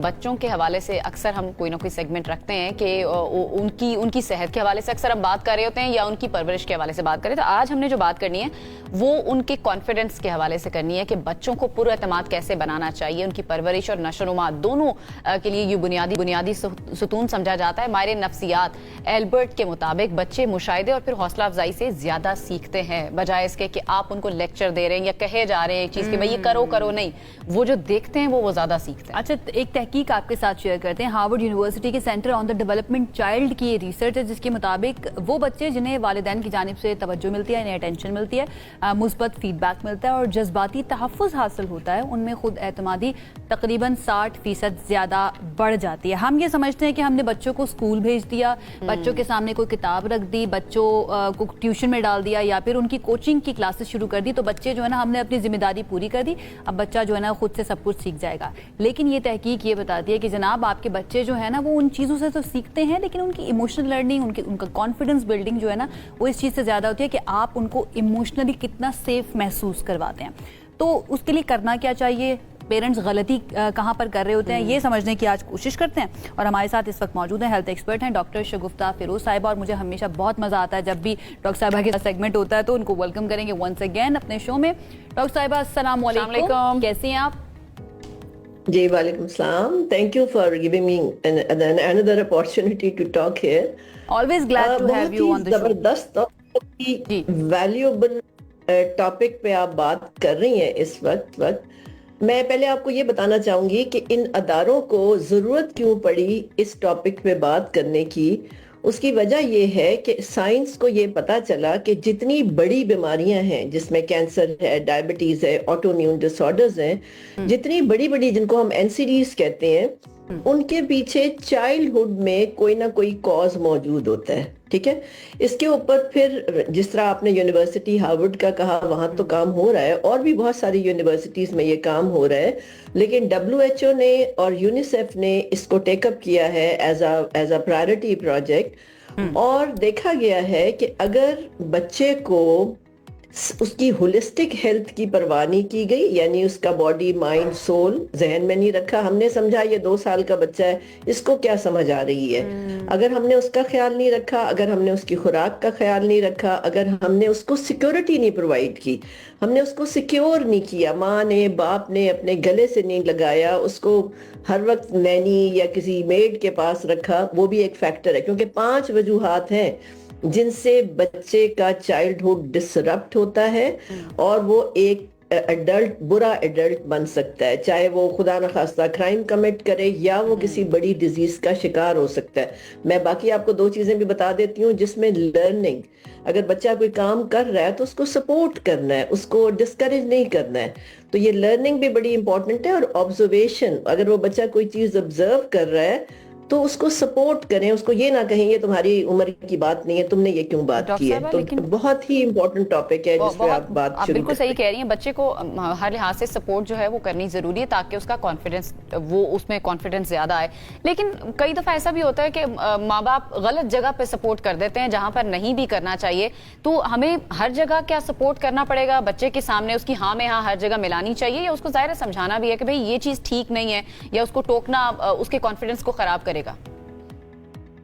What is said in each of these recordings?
بچوں کے حوالے سے اکثر ہم کوئی نہ کوئی سیگمنٹ رکھتے ہیں کہ ان کی صحت کے حوالے سے اکثر ہم بات کر رہے ہوتے ہیں یا ان کی پرورش کے حوالے سے بات کریں. تو آج ہم نے جو بات کرنی ہے وہ ان کے کانفیڈنس کے حوالے سے کرنی ہے کہ بچوں کو پر اعتماد کیسے بنانا چاہیے. ان کی پرورش اور نشو و نما دونوں کے لیے یہ بنیادی ستون سمجھا جاتا ہے. ماہر نفسیات ایلبرٹ کے مطابق بچے مشاہدے اور پھر حوصلہ افزائی سے زیادہ سیکھتے ہیں بجائے اس کے کہ آپ ان کو لیکچر دے رہے ہیں یا کہے جا رہے ہیں ایک چیز کہ بھائی یہ کرو نہیں. وہ جو دیکھتے ہیں وہ زیادہ سیکھتے ہیں. اچھا, ایک تحقیق آپ کے ساتھ شیئر کرتے ہیں. ہارورڈ یونیورسٹی کے centre on the development child کی یہ ریسرچ ہے جس کے مطابق وہ بچے جنہیں والدین کی جانب سے توجہ ملتی ہے, انہیں اٹینشن ملتی ہے, مثبت فیڈ بیک ملتا ہے اور جذباتی تحفظ حاصل ہوتا ہے, ان میں خود اعتمادی تقریباً 60% زیادہ بڑھ جاتی ہے. ہم یہ سمجھتے ہیں کہ ہم نے بچوں کو اسکول بھیج دیا, بچوں کے سامنے کوئی کتاب رکھ دی, بچوں کو ٹیوشن میں ڈال دیا یا پھر ان کی کوچنگ کی کلاسز شروع کر دی تو بچے جو ہے نا ہم نے اپنی ذمہ داری پوری کر دی, اب بچہ جو ہے نا خود سے سب کچھ سیکھ جائے گا. لیکن یہ تحقیق یہ بتاتی ہے کہ جناب آپ کے بچے جو ہے نا وہ ان چیزوں سے تو سیکھتے ہیں لیکن ان کی ایموشنل لرننگ, ان کا کانفیڈنس بلڈنگ جو ہے نا وہ اس چیز سے زیادہ ہوتی ہے کہ آپ ان کو ایموشنلی کتنا سیف محسوس کرواتے ہیں. تو اس کے لیے کرنا کیا چاہیے, پیرنٹس غلطی کہاں پر کر رہے ہوتے ہیں, یہ سمجھنے کی آج کوشش کرتے ہیں. اور ہمارے ساتھ اس وقت موجود ہیں ہیلتھ ایکسپرٹ ہیں ڈاکٹر شگفتہ فیروز صاحبہ, اور مجھے ہمیشہ بہت مزہ آتا ہے جب بھی ڈاکٹر صاحبہ کے سیگمنٹ ہوتا ہے تو ان کو ویلکم کریں گے ونس اگین اپنے شو میں. ڈاکٹر صاحبہ السلام علیکم, کیسی ہیں آپ؟ جی وعلیکم السلام. Thank you for giving me another opportunity to talk here. Always glad to have you on the show. زبردست ویلیوبل ٹاپک پہ آپ بات کر رہی ہیں اس وقت. میں پہلے آپ کو یہ بتانا چاہوں گی کہ ان اداروں کو ضرورت کیوں پڑی اس ٹاپک پہ بات کرنے کی. اس کی وجہ یہ ہے کہ سائنس کو یہ پتا چلا کہ جتنی بڑی بیماریاں ہیں جس میں کینسر ہے, ڈائبٹیز ہے, آٹو امیون ڈس آرڈرز ہیں, جتنی بڑی جن کو ہم NCDs کہتے ہیں, ان کے پیچھے چائلڈہڈ میں کوئی نہ کوئی کاز موجود ہوتا ہے. ٹھیک ہے, اس کے اوپر پھر جس طرح آپ نے یونیورسٹی ہارورڈ کا کہا وہاں تو کام ہو رہا ہے اور بھی بہت ساری یونیورسٹیز میں یہ کام ہو رہا ہے, لیکن WHO نے اور یونیسیف نے اس کو ٹیک اپ کیا ہے ایز اے پرائرٹی پروجیکٹ. اور دیکھا گیا ہے کہ اگر بچے کو اس کی ہولسٹک ہیلتھ کی پرواہ نہیں کی گئی, یعنی اس کا باڈی مائنڈ سول ذہن میں نہیں رکھا, ہم نے سمجھا یہ 2 سال کا بچہ ہے اس کو کیا سمجھ آ رہی ہے, اگر ہم نے اس کا خیال نہیں رکھا, اگر ہم نے اس کی خوراک کا خیال نہیں رکھا, اگر ہم نے اس کو سیکیورٹی نہیں پرووائڈ کی, ہم نے اس کو سیکیور نہیں کیا, ماں نے باپ نے اپنے گلے سے نہیں لگایا, اس کو ہر وقت نینی یا کسی میڈ کے پاس رکھا, وہ بھی ایک فیکٹر ہے. کیونکہ 5 وجوہات ہیں جن سے بچے کا چائلڈہڈ ڈسرپٹ ہوتا ہے اور وہ ایک برا ایڈلٹ بن سکتا ہے, چاہے وہ خدا نخواستہ کرائم کمٹ کرے یا وہ کسی بڑی ڈیزیز کا شکار ہو سکتا ہے. میں باقی آپ کو 2 چیزیں بھی بتا دیتی ہوں جس میں لرننگ, اگر بچہ کوئی کام کر رہا ہے تو اس کو سپورٹ کرنا ہے, اس کو ڈسکریج نہیں کرنا ہے. تو یہ لرننگ بھی بڑی امپورٹنٹ ہے. اور آبزرویشن, اگر وہ بچہ کوئی چیز آبزرو کر رہا ہے تو اس کو سپورٹ کریں, اس کو یہ نہ کہیں یہ تمہاری عمر کی بات نہیں ہے, تم نے یہ کیوں بات کی ہے. تو بہت ہی امپورٹنٹ ٹاپک ہے جس پہ آپ بات شروع بالکل صحیح کہہ رہی ہیں. بچے کو ہر لحاظ سے سپورٹ جو ہے وہ کرنی ضروری ہے تاکہ اس کا کانفیڈنس, وہ اس میں کانفیڈنس زیادہ آئے. لیکن کئی دفعہ ایسا بھی ہوتا ہے کہ ماں باپ غلط جگہ پہ سپورٹ کر دیتے ہیں جہاں پر نہیں بھی کرنا چاہیے. تو ہمیں ہر جگہ کیا سپورٹ کرنا پڑے گا بچے کے سامنے, اس کی ہاں میں ہاں ہر جگہ ملانی چاہیے, یا اس کو ظاہر سمجھانا بھی ہے کہ بھئی یہ چیز ٹھیک نہیں ہے, یا اس کو ٹوکنا اس کے کانفیڈنس کو خراب کرے گا؟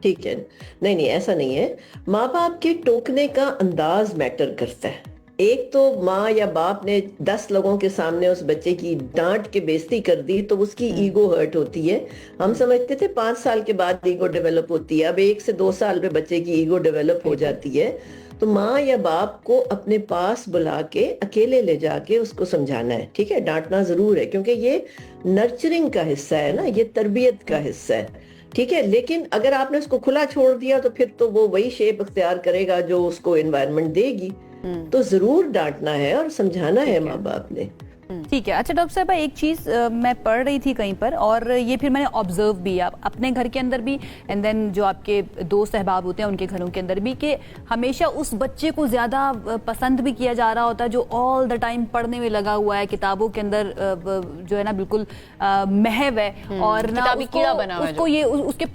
ٹھیک ہے, نہیں ایسا نہیں ہے. ماں باپ کے ٹوکنے کا انداز میٹر کرتا ہے. ایک تو ماں یا باپ نے 10 لوگوں کے سامنے اس بچے کی ڈانٹ کے بےزتی کر دی تو اس کی ایگو ہرٹ ہوتی ہے. ہم سمجھتے تھے 5 سال کے بعد ایگو ڈیولپ ہوتی ہے, اب 1 سے 2 سال پہ بچے کی ایگو ڈیولپ ہو جاتی ہے. تو ماں یا باپ کو اپنے پاس بلا کے اکیلے لے جا کے اس کو سمجھانا ہے. ٹھیک ہے, ڈانٹنا ضرور ہے کیونکہ یہ نرچرنگ کا حصہ ہے نا, یہ تربیت کا حصہ ہے. ٹھیک ہے, لیکن اگر آپ نے اس کو کھلا چھوڑ دیا تو پھر تو وہ وہی شیپ اختیار کرے گا جو اس کو انوائرمنٹ دے گی. تو ضرور ڈانٹنا ہے اور سمجھانا ہے ماں باپ نے. ٹھیک ہے. اچھا ڈاکٹر صاحبہ, ایک چیز میں پڑھ رہی تھی کہیں پر, اور یہ پھر میں نے آبزرو بھی اپنے گھر کے اندر بھی, اینڈ دین جو آپ کے دوست احباب ہوتے ہیں ان کے گھروں کے اندر بھی, کہ ہمیشہ اس بچے کو زیادہ پسند بھی کیا جا رہا ہوتا ہے جو آل دا ٹائم پڑھنے میں لگا ہوا ہے, کتابوں کے اندر جو ہے نا بالکل محو ہے, اور اس کو یہ اس کے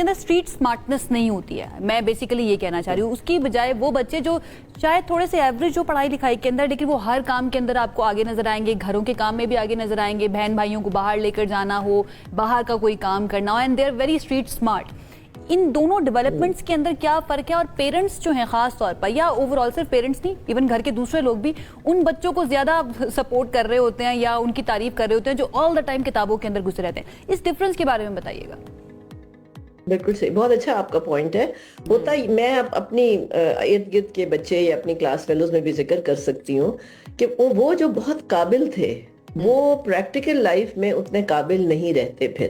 اندر اسٹریٹ اسمارٹنس نہیں ہوتی ہے. میں بیسیکلی یہ کہنا چاہ رہی ہوں, اس کی بجائے وہ بچے جو شاید تھوڑے سے ایوریج ہو پڑھائی لکھائی کے اندر لیکن وہ ہر کام کے اندر آپ کو آگے نظر آئیں گے, گے, گھروں کے کام میں بھی آگے نظر آئیں گے, بہن بھائیوں کو باہر لے کر جانا ہو, باہر کا کوئی کام کرنا ہو, and they are very street smart. ان دونوں ڈیولپمنٹس کے اندر کیا فرق ہے, اور پیرنٹس جو ہیں خاص طور پر, یا اوور آل صرف پیرنٹس نہیں, ایون گھر کے دوسرے لوگ بھی ان بچوں کو زیادہ سپورٹ کر رہے ہوتے ہیں یا ان کی تعریف کر رہے ہوتے ہیں جو آل دا ٹائم کتابوں کے اندر گھسے رہتے ہیں؟ اس ڈفرنس کے بارے میں بتائیے گا. بالکل صحیح, بہت اچھا آپ کا پوائنٹ ہے. ہوتا ہی میں اپنی ارد گرد کے بچے یا اپنی کلاس فیلوز میں بھی ذکر کر سکتی ہوں کہ وہ جو بہت قابل تھے وہ پریکٹیکل لائف میں اتنے قابل نہیں رہتے پھر,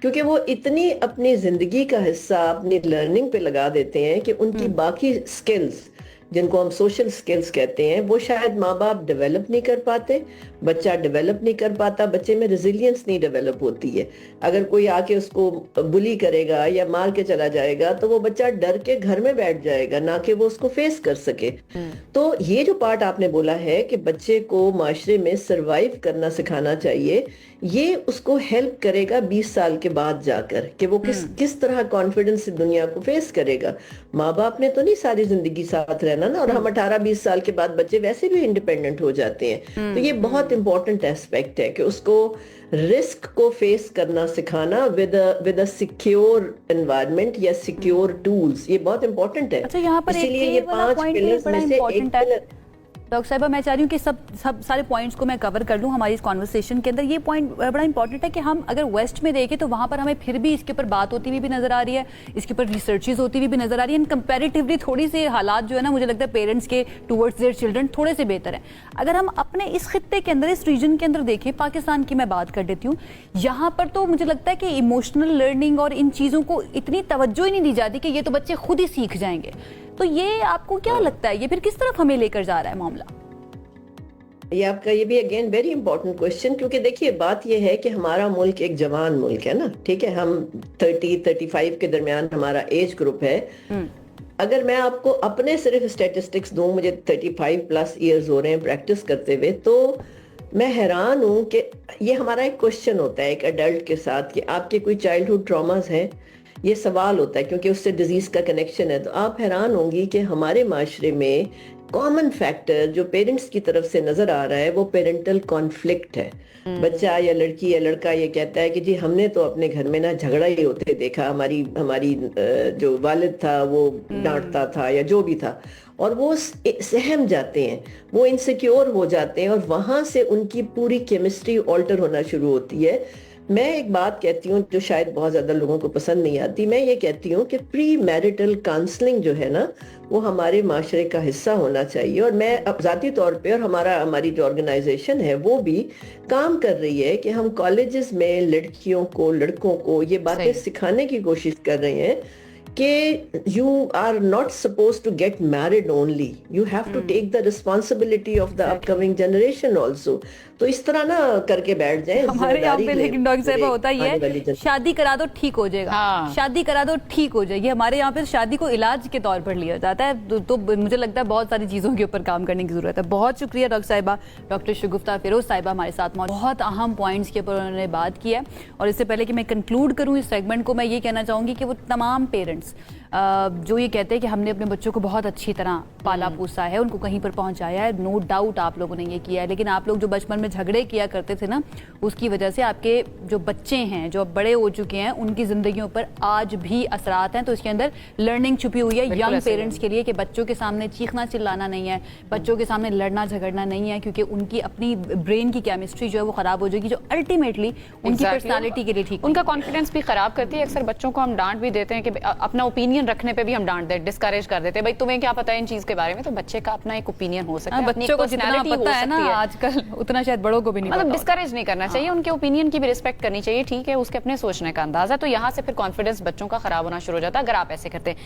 کیونکہ وہ اتنی اپنی زندگی کا حصہ اپنی لرننگ پہ لگا دیتے ہیں کہ ان کی باقی سکلز جن کو ہم سوشل سکلز کہتے ہیں وہ شاید ماں باپ ڈیولپ نہیں کر پاتے, بچہ ڈیولپ نہیں کر پاتا, بچے میں ریزیلینس نہیں ڈیولپ ہوتی ہے. اگر کوئی آ کے اس کو بلی کرے گا یا مار کے چلا جائے گا تو وہ بچہ ڈر کے گھر میں بیٹھ جائے گا, نہ کہ وہ اس کو فیس کر سکے. تو یہ جو پارٹ آپ نے بولا ہے کہ بچے کو معاشرے میں سروائیو کرنا سکھانا چاہیے, یہ اس کو ہیلپ کرے گا 20 سال کے بعد جا کر کہ وہ کس طرح کانفیڈنس سے دنیا کو فیس کرے گا. ماں باپ نے تو نہیں ساری زندگی ساتھ رہنا نا, اور ہم 18-20 سال کے بعد بچے ویسے بھی انڈیپینڈنٹ ہو جاتے ہیں. تو یہ بہت امپورٹنٹ ایسپیکٹ ہے کہ اس کو رسک کو فیس کرنا سکھانا ود اے سیکیور انوائرمنٹ یا سیکیور ٹولز, یہ بہت امپورٹنٹ ہے. اچھا, یہاں پر اسی لیے یہ 5 پلرز میں سے ایک پلر. ڈاکٹر صاحبہ, میں چاہ رہی ہوں کہ سب سارے پوائنٹس کو میں کور کر لوں ہماری اس کانورسیشن کے اندر. یہ پوائنٹ بڑا امپورٹنٹ ہے کہ ہم اگر ویسٹ میں دیکھیں تو وہاں پر ہمیں پھر بھی اس کے اوپر بات ہوتی ہوئی بھی نظر آ رہی ہے, اس کے اوپر ریسرچز ہوتی ہوئی بھی نظر آ رہی ہے, اینڈ کمپیریٹیولی تھوڑی سی حالات جو ہے نا مجھے لگتا ہے پیرنٹس کے ٹورڈز دیئر چلڈرن تھوڑے سے بہتر ہیں. اگر ہم اپنے اس خطے کے اندر, اس ریجن کے اندر دیکھیں, پاکستان کی میں بات کر دیتی ہوں, یہاں پر تو مجھے لگتا ہے کہ ایموشنل لرننگ اور ان چیزوں کو اتنی توجہ ہی نہیں دی جاتی کہ یہ تو بچے خود ہی سیکھ جائیں گے. تو یہ آپ کو کیا لگتا ہے, یہ پھر کس طرف ہمیں لے کر جا رہا ہے معاملہ؟ یہ آپ کا یہ بھی اگین ویری امپورٹنٹ کوشچن, کیونکہ دیکھیے بات یہ ہے کہ ہمارا ملک ایک جوان ملک ہے نا, ٹھیک ہے, ہم 30-35 کے درمیان ہمارا ایج گروپ ہے. اگر میں آپ کو اپنے صرف اسٹیٹسٹکس دوں, مجھے 35+ ایئرز ہو رہے ہیں پریکٹس کرتے ہوئے, تو میں حیران ہوں کہ یہ ہمارا ایک کوشچن ہوتا ہے ایک ایڈلٹ کے ساتھ کہ آپ کے کوئی چائلڈہڈ ٹراماز ہیں, یہ سوال ہوتا ہے کیونکہ اس سے ڈیزیز کا کنیکشن ہے. تو آپ حیران ہوں گی کہ ہمارے معاشرے میں کامن فیکٹر جو پیرنٹس کی طرف سے نظر آ رہا ہے وہ پیرنٹل کانفلکٹ ہے. بچہ یا لڑکی یا لڑکا یہ کہتا ہے کہ جی ہم نے تو اپنے گھر میں نا جھگڑا ہی ہوتے دیکھا, ہماری جو والد تھا وہ ڈانٹتا تھا یا جو بھی تھا, اور وہ سہم جاتے ہیں, وہ انسیکیور ہو جاتے ہیں, اور وہاں سے ان کی پوری کیمسٹری آلٹر ہونا شروع ہوتی ہے. میں ایک بات کہتی ہوں جو شاید بہت زیادہ لوگوں کو پسند نہیں آتی, میں یہ کہتی ہوں کہ پری میرٹل کاؤنسلنگ جو ہے نا وہ ہمارے معاشرے کا حصہ ہونا چاہیے. اور میں ذاتی طور پہ, اور ہماری جو آرگنائزیشن ہے وہ بھی کام کر رہی ہے کہ ہم کالجز میں لڑکیوں کو لڑکوں کو یہ باتیں سکھانے کی کوشش کر رہے ہیں کہ you are not suppose to get married only, you have to take the responsibility of the upcoming generation also. تو اس طرح نہ کر کے بیٹھ جائیں. ہمارے یہاں پہ لیکن ڈاکٹر صاحبہ ہوتا ہی ہے شادی کرا دو ٹھیک ہو جائے گا, شادی کرا دو ٹھیک ہو جائے گی. ہمارے یہاں پہ شادی کو علاج کے طور پر لیا جاتا ہے. تو مجھے لگتا ہے بہت ساری چیزوں کے اوپر کام کرنے کی ضرورت ہے. بہت شکریہ ڈاکٹر صاحبہ, ڈاکٹر شگفتہ فیروز صاحبہ ہمارے ساتھ موجود. بہت اہم پوائنٹس کے اوپر انہوں نے بات کی ہے. اور اس سے پہلے کہ میں کنکلوڈ کروں اس سیگمنٹ کو, میں یہ کہنا چاہوں گی کہ وہ تمام پیرنٹس جو یہ کہتے ہیں کہ ہم نے اپنے بچوں کو بہت اچھی طرح پالا پوسا ہے, ان کو کہیں پر پہنچایا ہے, نو ڈاؤٹ آپ لوگوں نے یہ کیا ہے, لیکن آپ لوگ جو بچپن میں جھگڑے کیا کرتے تھے نا, اس کی وجہ سے آپ کے جو بچے ہیں جو بڑے ہو چکے ہیں ان کی زندگیوں پر آج بھی اثرات ہیں. تو اس کے اندر لرننگ چھپی ہوئی ہے ینگ پیرنٹس کے لیے کہ بچوں کے سامنے چیخنا چلانا نہیں ہے, بچوں کے سامنے لڑنا جھگڑنا نہیں ہے, کیونکہ ان کی اپنی برین کی کیمسٹری جو ہے وہ خراب ہو جائے گی, جو الٹیمیٹلی ان کی پرسنالٹی کے لیے ٹھیک, ان کا کانفیڈنس بھی خراب کرتی ہے. اکثر بچوں کو ہم ڈانٹ بھی دیتے ہیں کہ اپنا اوپینین رکھنے پہ بھی ہم ڈانٹ دے, ڈسکریج کر دیتے ہیں, بھائی تمہیں کیا پتا ہے ان چیز کے بارے میں. تو بچے کا اپنا ایک اوپینین ہو سکتا ہے, بچوں کو جتنا پتا ہے نا آج کل اتنا شاید بڑوں کو بھی نہیں, مطلب ڈسکریج نہیں کرنا چاہیے, ان کے اوپینین کی بھی رسپیکٹ کرنی چاہیے, ٹھیک ہے, اس کے اپنے سوچنے کا انداز ہے. تو یہاں سے پھر کانفیڈنس بچوں کا خراب ہونا شروع ہو جاتا ہے اگر آپ ایسے کرتے ہیں.